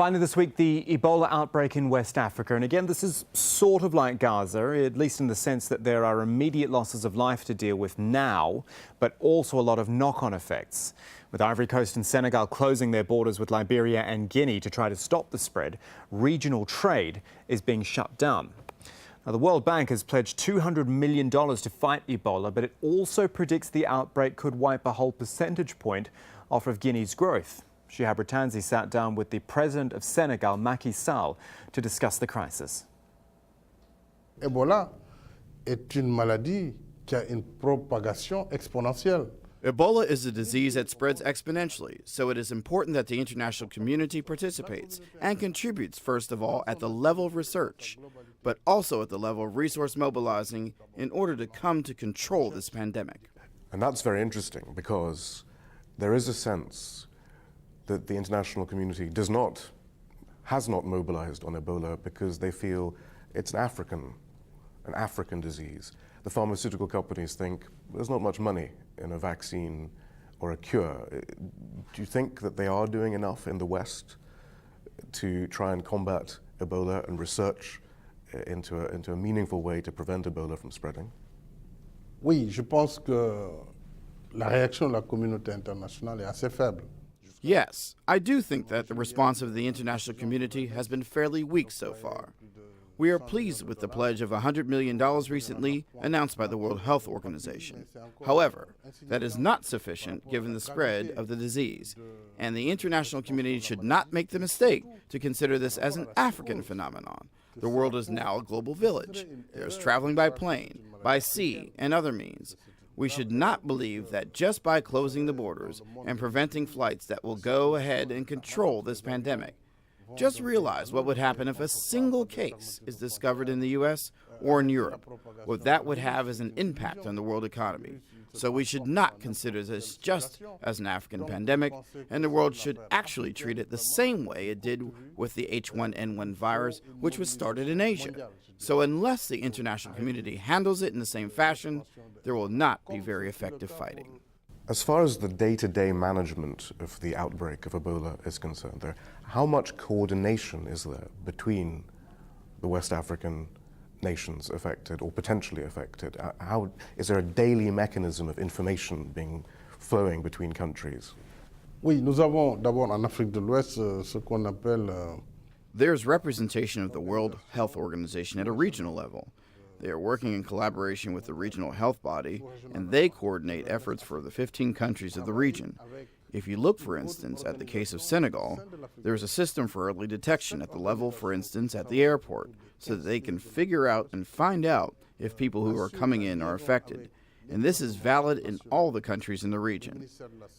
Finally this week, the Ebola outbreak in West Africa. And again, this is sort of like Gaza, at least in the sense that there are immediate losses of life to deal with now, but also a lot of knock-on effects. With Ivory Coast and Senegal closing their borders with Liberia and Guinea to try to stop the spread, regional trade is being shut down. Now, the World Bank has pledged $200 million to fight Ebola, but it also predicts the outbreak could wipe a whole percentage point off of Guinea's growth. Shihab Rattansi sat down with the president of Senegal, Macky Sall, to discuss the crisis. Ebola est une maladie qui a une propagation exponentielle. Ebola is a disease that spreads exponentially, so it is important that the international community participates and contributes, first of all, at the level of research, but also at the level of resource mobilizing in order to come to control this pandemic. And that's very interesting because there is a sense that the international community has not mobilized on Ebola because they feel it's an African disease. The pharmaceutical companies think there's not much money in a vaccine or a cure. Do you think that they are doing enough in the West to try and combat Ebola and research into a meaningful way to prevent Ebola from spreading? Oui, je pense que la réaction de la communauté internationale est assez faible. Yes, I do think that the response of the international community has been fairly weak so far. We are pleased with the pledge of $100 million recently announced by the World Health Organization. However, that is not sufficient given the spread of the disease, and the international community should not make the mistake to consider this as an African phenomenon. The world is now a global village. There's traveling by plane, by sea, and other means. We should not believe that just by closing the borders and preventing flights that will go ahead and control this pandemic. Just realize what would happen if a single case is discovered in the U.S. or in Europe, what that would have as an impact on the world economy. So we should not consider this just as an African pandemic, and the world should actually treat it the same way it did with the H1N1 virus, which was started in Asia. So unless the international community handles it in the same fashion, there will not be very effective fighting. As far as the day-to-day management of the outbreak of Ebola is concerned, how much coordination is there between the West African nations affected or potentially affected? Is there a daily mechanism of information flowing between countries? Oui, nous avons d'abord en Afrique de l'Ouest ce qu'on appelle There's representation of the World Health Organization at a regional level. They are working in collaboration with the regional health body, and they coordinate efforts for the 15 countries of the region. If you look, for instance, at the case of Senegal, there is a system for early detection at the level, for instance, at the airport, so that they can figure out and find out if people who are coming in are affected. And this is valid in all the countries in the region.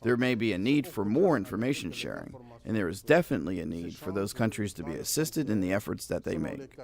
There may be a need for more information sharing, and there is definitely a need for those countries to be assisted in the efforts that they make.